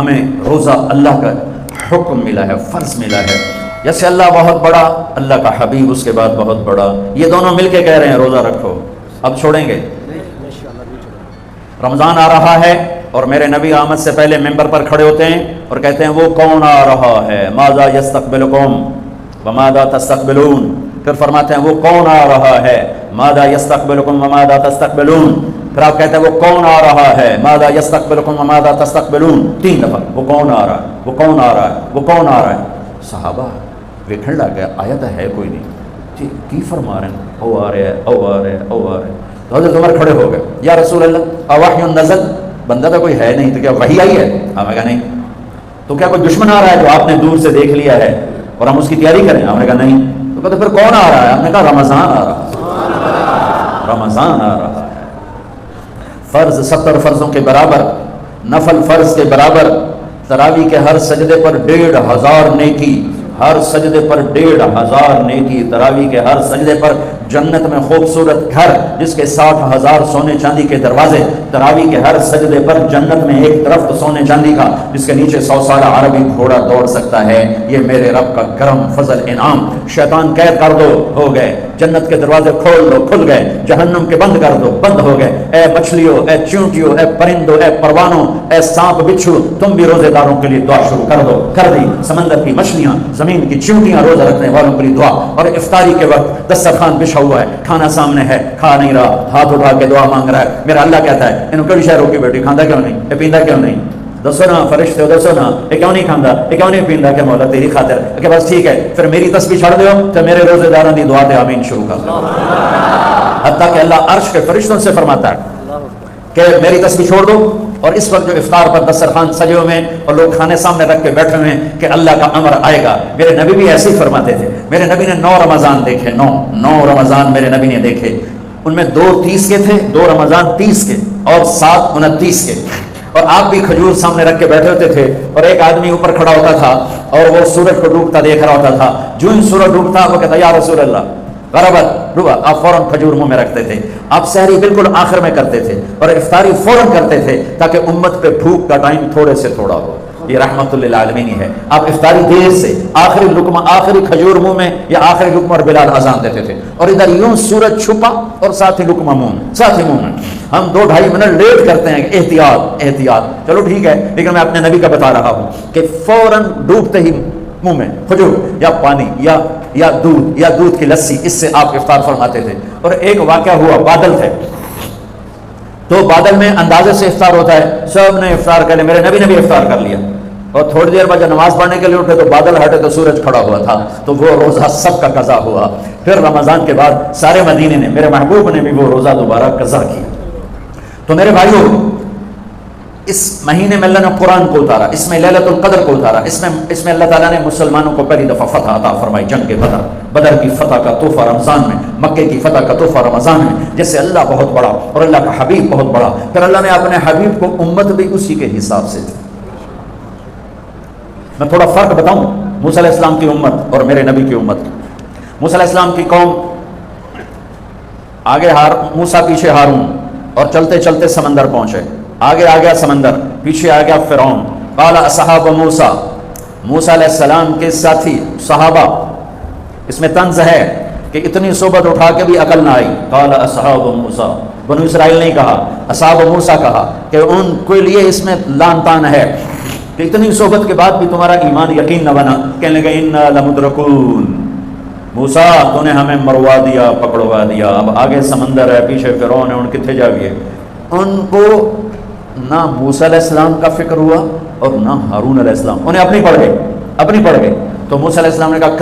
ہمیں روزہ اللہ کا حکم ملا ہے، فرض ملا ہے. جیسے اللہ بہت بڑا، اللہ کا حبیب اس کے بعد بہت بڑا، یہ دونوں مل کے کہہ رہے ہیں روزہ رکھو. اب چھوڑیں گے؟ رمضان آ رہا ہے اور میرے نبی آمد سے پہلے ممبر پر کھڑے ہوتے ہیں اور کہتے ہیں وہ کون آ رہا ہے، ماذا یستقبلکم وماذا تستقبلون. پھر فرماتے ہیں وہ کون آ رہا ہے، ماذا یستقبلکم وماذا تستقبلون. پھر آپ کہتے ہیں وہ کون آ رہا ہے، ماذا یستقبلکم وماذا تستقبلون. 3 دفعہ وہ کون آ رہا ہے، وہ کون آ رہا ہے، وہ کون آ رہا ہے. صحابہ ویکھن لگ گیا آیت ہے کوئی نہیں، کی فرما رہے ہیں، او آ رہے ہیں، او آ رہے ہیں، او آ رہے ہیں. تو حضرت عمر کھڑے ہو گئے، یا رسول اللہ اوحی نزل، بندہ تو کوئی ہے نہیں، تو کیا وحی آئی ہے؟ ہم نے کہا نہیں. تو کیا کوئی دشمن آ رہا ہے جو آپ نے دور سے دیکھ لیا ہے اور ہم اس کی تیاری کریں؟ ہم نے کہا نہیں. تو کہتے پھر کون آ رہا ہے؟ ہم نے کہا رمضان آ رہا ہے، رمضان آ رہا ہے. فرض 70 فرضوں کے برابر، نفل فرض کے برابر. تراویح کے ہر سجدے پر 1500 نیکی، ہر سجدے پر 1500 نیکی. تراویح کے ہر سجدے پر جنت میں خوبصورت گھر جس کے 60,000 سونے چاندی کے دروازے. تراویح کے ہر سجدے پر جنت میں ایک درخت سونے چاندی کا جس کے نیچے 100 سالہ عربی گھوڑا دوڑ سکتا ہے. یہ میرے رب کا کرم، فضل، انعام. شیطان قید کر دو، ہو گئے. جنت کے دروازے کھول دو، کھل گئے. جہنم کے بند کر دو، بند ہو گئے. اے مچھلیوں، اے چیونٹیوں، اے پرندوں، اے پروانوں، اے سانپ بچھو، تم بھی روزے داروں کے لیے دعا شروع کر دو. کر دی. سمندر کی مچھلیاں، زمین کی چیونٹیاں روزہ رکھنے والوں کے لیے دعا. اور افطاری کے وقت دسترخوان بچھا ہوا ہے، کھانا سامنے ہے، کھا نہیں رہا، ہاتھ اٹھا کے دعا مانگ رہا ہے. میرا اللہ کہتا ہے انہوں کڑی شہروں کی بیٹی کھاندہ کیوں نہیں، یہ پیندہ کیوں نہیں؟ دسو نا فرشتے، دسو نا یہ کیوں نہیں کھاندہ، یہ کیوں نہیں پیندہ؟ کہ مولا تیری خاطر. کہ بس ٹھیک ہے پھر میری تسبیح چھڑ دیو تو میرے روزے داروں دی دعا تے آمین شروع کر دو. حتیٰ کہ اللہ عرش کے فرشتوں سے فرماتا ہے کہ میری تسبیح چھوڑ دو. اور اس وقت جو افطار پر دسترخوان سجے ہوئے ہیں اور لوگ کھانے سامنے رکھ کے بیٹھے ہوئے ہیں کہ اللہ کا امر آئے گا. میرے نبی بھی ایسے ہی فرماتے تھے. میرے نبی نے 9 رمضان دیکھے، 9 رمضان میرے نبی نے دیکھے. ان میں 2 30 کے تھے، 2 رمضان 30 کے اور 7 29 کے. اور آپ بھی کھجور سامنے رکھ کے بیٹھے ہوتے تھے اور ایک آدمی اوپر کھڑا ہوتا تھا اور وہ سورج کو ڈوبتا دیکھ رہا ہوتا تھا. جو ہی سورج ڈوبتا وہ کہتا یا رسول اللہ غربت ڈوبا، آپ فوراً کھجور منہ میں رکھتے تھے. آپ سحری بالکل آخر میں کرتے تھے اور افطاری فوراً کرتے تھے تاکہ امت پہ بھوک کا ٹائم تھوڑے سے تھوڑا ہو. یہ رحمت للعالمین ہی ہے. آپ افطاری دیر سے آخری لقمہ، آخری کھجور منہ میں یا آخری لقمہ اور بلال اذان دیتے تھے اور ادھر یوں سورج چھپا اور ساتھ ہی لقمہ منہ، ساتھ ہی منہ میں. ہم 2-2.5 منٹ لیٹ کرتے ہیں کہ احتیاط احتیاط. چلو ٹھیک ہے، لیکن میں اپنے نبی کا بتا رہا ہوں کہ فوراً ڈوبتے ہی منہ میں کھجور یا پانی یا دودھ کی لسی، اس سے آپ افطار فرماتے تھے. اور ایک واقعہ ہوا، بادل تھے تو بادل میں اندازے سے افطار ہوتا ہے. سب نے افطار کر لیا، میرے نبی نے بھی افطار کر لیا. اور تھوڑی دیر بعد جب نماز پڑھنے کے لیے اٹھے تو بادل ہٹے تو سورج کھڑا ہوا تھا. تو وہ روزہ سب کا قضا ہوا. پھر رمضان کے بعد سارے مدینے نے، میرے محبوب نے بھی وہ روزہ دوبارہ قضا کیا. تو میرے بھائیوں، اس مہینے میں اللہ نے قرآن کو اتارا، اس میں لیلۃ القدر کو اتارا، اس میں اللہ تعالیٰ نے مسلمانوں کو پہلی دفعہ فتح عطا فرمائی. جنگ بدر کی فتح کا تحفہ رمضان میں، مکے کی فتح کا تحفہ رمضان میں. جیسے اللہ بہت بڑا اور اللہ کا حبیب بہت بڑا، پھر اللہ نے اپنے حبیب کو امت بھی اسی کے حساب سے دی. میں تھوڑا فرق بتاؤں موسیٰ علیہ السلام کی امت اور میرے نبی کی امت کی. موسیٰ علیہ السلام کی قوم آگے موسیٰ پیچھے ہارون، اور چلتے چلتے سمندر پہنچے. آگے آ گیا سمندر، پیچھے آ گیا فرعون. قال اصحاب موسیٰ، موسیٰ علیہ السلام کے ساتھی صحابہ. اس میں طنز ہے کہ اتنی صحبت اٹھا کے بھی عقل نہ آئی. قال اصحاب موسیٰ، بنو اسرائیل نہیں کہا، اصحاب موسیٰ کہا کہ ان کے لیے اس میں لان تان ہے کہ اتنی صحبت کے بعد بھی تمہارا ایمان یقین نہ بنا. کہنے لگے انا لمدرکون، موسیٰ تو نے ہمیں مروا دیا، پکڑوا دیا. اب آگے سمندر ہے، پیچھے فرعون ہے، ان کتنے جاویے. ان کو نہ موسیٰ علیہ السلام کا فکر ہوا اور نہ ہارون علیہ السلام. انہیں اپنی پڑھ گئے. تو موسیٰ علیہ السلام نے کہا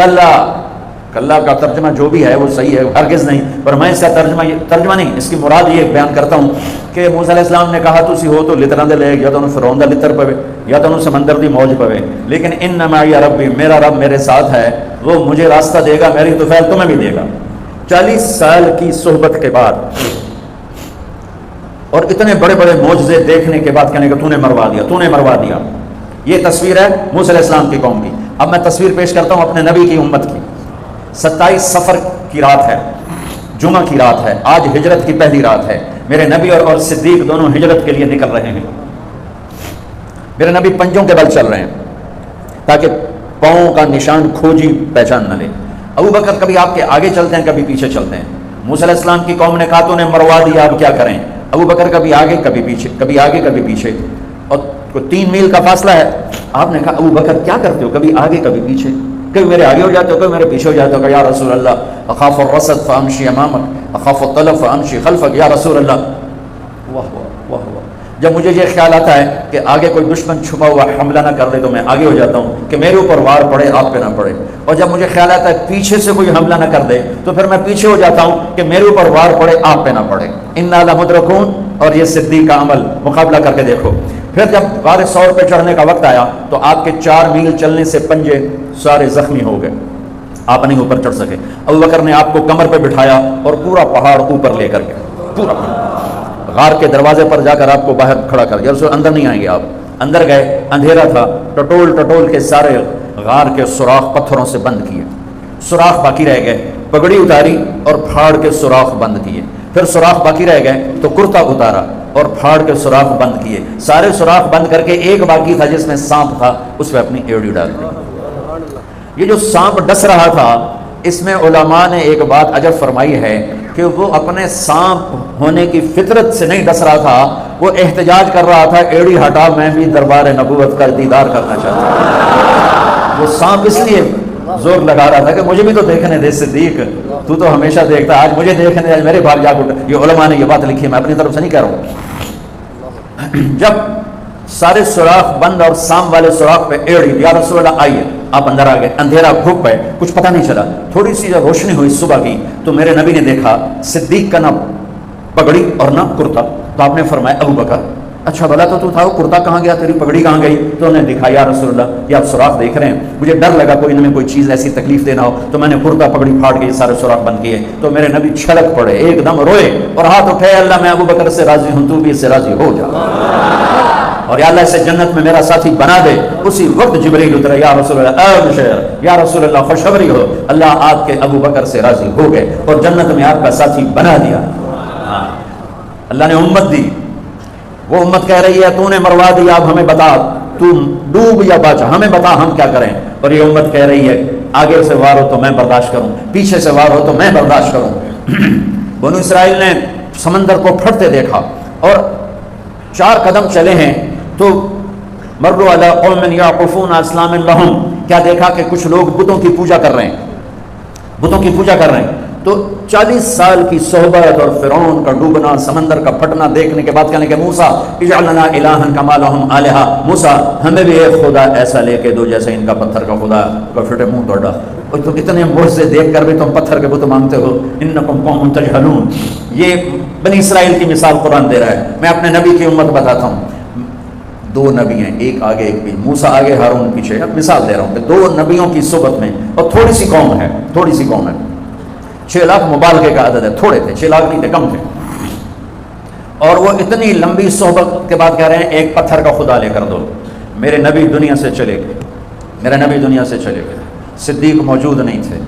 کلا کا ترجمہ جو بھی ہے وہ صحیح ہے، ہرگز نہیں. پر میں اس کا ترجمہ نہیں، اس کی مراد یہ بیان کرتا ہوں کہ موسیٰ علیہ السلام نے کہا تسی ہو تو لتراں دے لے، یا تو فرعون دا لتر پوے یا تو سمندر دی موج پوے، لیکن ان معی ربی، میرا رب میرے ساتھ ہے، وہ مجھے راستہ دے گا، میری طفیل تمہیں بھی دے گا. 40 سال کی صحبت کے بعد اور اتنے بڑے بڑے معجزے دیکھنے کے بعد کہنے کہ تو نے مروا دیا. یہ تصویر ہے موسیٰ علیہ السلام کی قوم کی. اب میں تصویر پیش کرتا ہوں اپنے نبی کی امت کی. 27 صفر کی رات ہے، جمعہ کی رات ہے، آج ہجرت کی پہلی رات ہے. میرے نبی اور صدیق دونوں ہجرت کے لیے نکل رہے ہیں. میرے نبی پنجوں کے بل چل رہے ہیں تاکہ پاؤں کا نشان کھوجی پہچان نہ لے. ابو بکر کبھی آپ کے آگے چلتے ہیں کبھی پیچھے چلتے ہیں. موسیٰ علیہ السلام کی قوم نے کہا تو انہیں مروا دیا اب کیا کریں. ابو بکر کبھی آگے کبھی پیچھے, کبھی آگے کبھی پیچھے, اور 3 میل کا فاصلہ ہے. آپ نے کہا ابو بکر کیا کرتے ہو, کبھی آگے کبھی پیچھے, کبھی میرے آگے ہو جاتے ہو کبھی میرے پیچھے ہو جاتے ہو. کہ یا رسول اللہ اخاف الرصد فامشی امامک اخاف الطلب فامشی خلفک. یا رسول اللہ, واہ واہ واہ واہ, جب مجھے یہ خیال آتا ہے کہ آگے کوئی دشمن چھپا ہوا حملہ نہ کر دے تو میں آگے ہو جاتا ہوں کہ میرے اوپر وار پڑے آپ پہ نہ پڑے. اور جب مجھے خیال آتا ہے پیچھے سے کوئی حملہ نہ کر دے تو پھر میں پیچھے ہو جاتا ہوں کہ میرے اوپر وار پڑے آپ پہ نہ پڑے. انا لمدرکون. اور یہ صدیق کا عمل مقابلہ کر کے دیکھو. پھر جب غار ثور پہ چڑھنے کا وقت آیا تو آپ کے 4 میل چلنے سے پنجے سارے زخمی ہو گئے, آپ نہیں اوپر چڑھ سکے. ابو بکر نے آپ کو کمر پہ بٹھایا اور پورا پہاڑ اوپر لے کر گیا, پورا غار کے دروازے پر جا کر آپ کو باہر کھڑا کر دیا. رسول اندر نہیں آئیں گے. آپ اندر گئے, اندھیرا تھا, ٹٹول کے سارے غار کے سوراخ پتھروں سے بند کیے, سوراخ باقی رہ گئے. پگڑی اتاری اور پھاڑ کے سوراخ بند کیے. پھر سوراخ باقی رہ گئے تو کرتا اتارا اور پھاڑ کے سوراخ بند کیے. سارے سوراخ بند کر کے ایک باقی تھا جس میں سانپ تھا, اس پہ اپنی ایڑی ڈال دی. یہ جو سانپ ڈس رہا تھا اس میں علماء نے ایک بات عجب فرمائی ہے کہ وہ اپنے سانپ ہونے کی فطرت سے نہیں ڈس رہا تھا, وہ احتجاج کر رہا تھا ایڑی ہٹا میں بھی دربار نبوت کا دیدار کرنا چاہتا ہوں. وہ سانپ اس لیے زور لگا رہا تھا کہ مجھے بھی تو دیکھنے دے صدیق, تو ہمیشہ دیکھتا, آج مجھے دیکھنے دے, آج میرے بھاگ جاگ اٹھا. یہ علماء نے یہ بات لکھی ہے, میں اپنی طرف سے نہیں کہہ رہا ہوں. جب سارے سوراخ بند اور سام والے سوراخ پہ ایڑی, یا رسول اللہ آئیے. آپ اندر آ گئے. اندھیرا گھپ ہے, کچھ پتہ نہیں چلا. تھوڑی سی جب روشنی ہوئی صبح کی تو میرے نبی نے دیکھا صدیق کا نہ پگڑی اور نہ کرتا. تو آپ نے فرمایا ابو بکر اچھا بھلا تو تھا, وہ کرتا کہاں گیا, تیری پگڑی کہاں گئی؟ تو انہوں نے دکھا یا رسول اللہ یہ آپ سوراخ دیکھ رہے ہیں, مجھے ڈر لگا کوئی ان میں کوئی چیز ایسی تکلیف دینا ہو تو میں نے کرتا پگڑی پھاڑ کے یہ سارے سوراخ بند کیے. تو میرے نبی چھلک پڑے, ایک دم روئے اور ہاتھ اٹھے, اللہ میں ابو بکر سے راضی ہوں, تو بھی اس سے راضی ہو جا, اور یا اللہ اسے جنت میں میرا ساتھی بنا دے. اسی وقت جبریل اترے, یا رسول اللہ ابشر, یا رسول اللہ خوشخبری ہو, اللہ آپ کے ابو بکر سے راضی ہو گئے اور جنت میں آپ کا ساتھی بنا دیا. اللہ نے امت دی, وہ امت کہہ رہی ہے تو نے مروا دیا, اب ہمیں بتا تو ڈوب یا بچ, ہمیں بتا ہم کیا کریں. اور یہ امت کہہ رہی ہے آگے سے وار ہو تو میں برداشت کروں, پیچھے سے وار ہو تو میں برداشت کروں. بنو اسرائیل نے سمندر کو پھٹتے دیکھا اور 4 قدم چلے ہیں تو مروا علی قوم یعقفون اسلام لہم, کیا دیکھا کہ کچھ لوگ بتوں کی پوجا کر رہے ہیں, بتوں کی پوجا کر رہے ہیں. تو 40 سال کی صحبت اور فرعون کا ڈوبنا, سمندر کا پھٹنا دیکھنے کے بعد کہنے کہ موسیٰ اجعل لنا الہا کما لہم آلہہ, موسیٰ ہمیں بھی ایک خدا ایسا لے کے دو جیسے ان کا پتھر کا خدا کا پھٹے منہ توڑا. اور تو اتنے معجزے دیکھ کر بھی تم پتھر کے بت مانگتے ہو, انکم قوم تجہلون. یہ بنی اسرائیل کی مثال قرآن دے رہا ہے. میں اپنے نبی کی امت بتاتا ہوں, 2 نبی ہیں, ایک آگے ایک پیچھے, موسیٰ آگے ہارون پیچھے. اب مثال دے رہا ہوں کہ 2 نبیوں کی صحبت میں, اور تھوڑی سی قوم ہے, 6 لاکھ مبالغے کا عدد ہے, تھوڑے تھے, 6 لاکھ نہیں تھے, کم تھے. اور وہ اتنی لمبی صحبت کے بعد کہہ رہے ہیں ایک پتھر کا خدا لے کر دو. میرے نبی دنیا سے چلے گئے, میرے نبی دنیا سے چلے گئے. صدیق موجود نہیں تھے,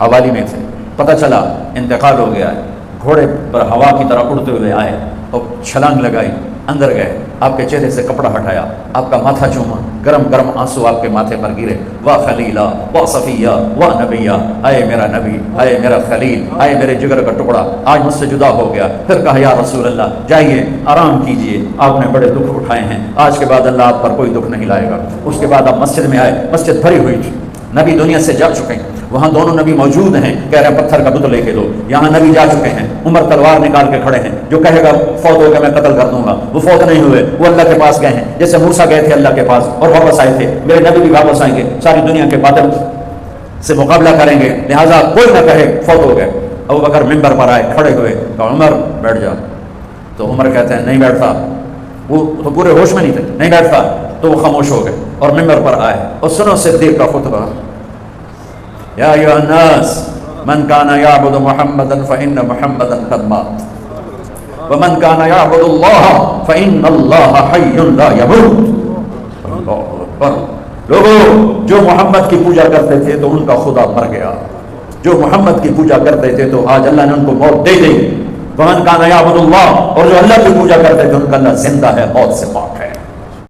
حوالی میں تھے. پتہ چلا انتقال ہو گیا ہے. گھوڑے پر ہوا کی طرح اڑتے ہوئے آئے اور چھلانگ لگائی, اندر گئے, آپ کے چہرے سے کپڑا ہٹایا, آپ کا ماتھا چوما, گرم گرم آنسو آپ کے ماتھے پر گرے. واہ خلیلہ, واہ صفیہ, واہ نبیہ, آئے میرا نبی, آئے میرا خلیل, آئے میرے جگر کا ٹکڑا, آج مجھ سے جدا ہو گیا. پھر کہا یا رسول اللہ جائیے آرام کیجئے, آپ نے بڑے دکھ اٹھائے ہیں, آج کے بعد اللہ آپ پر کوئی دکھ نہیں لائے گا. اس کے بعد آپ مسجد میں آئے, مسجد بھری ہوئی تھی, نبی دنیا سے جا چکے ہیں. وہاں دونوں نبی موجود ہیں, کہہ رہے ہیں پتھر کا بت لے کے دو. یہاں نبی جا چکے ہیں, عمر تلوار نکال کے کھڑے ہیں, جو کہے گا فوت ہو گیا میں قتل کر دوں گا. وہ فوت نہیں ہوئے, وہ اللہ کے پاس گئے ہیں, جیسے موسیٰ گئے تھے اللہ کے پاس اور واپس آئے تھے. میرے نبی بھی واپس آئیں گے, ساری دنیا کے باطل سے مقابلہ کریں گے, لہٰذا کوئی نہ کہے فوت ہو گئے. ابو بکر منبر پر آئے, کھڑے ہوئے, کہا عمر بیٹھ جا. تو عمر کہتے ہیں نہیں بیٹھتا, وہ تو پورے ہوش میں نہیں تھے, نہیں بیٹھتا. تو وہ خاموش ہو گئے اور منبر پر آئے اور سنو صدیق کا خطبہ. یا ایھا الناس من کان یعبد محمدا فإن محمدا قد مات ومن کان یعبد اللہ فإن اللہ حی لا یموت. لوگوں جو محمد کی پوجا کرتے تھے تو ان کا خدا مر گیا, جو محمد کی پوجا کرتے تھے تو آج اللہ نے ان کو موت دے دی. ومن کان یعبد اللہ, اور جو اللہ کی پوجا کرتے تھے ان کا اللہ زندہ ہے, موت سے پاک.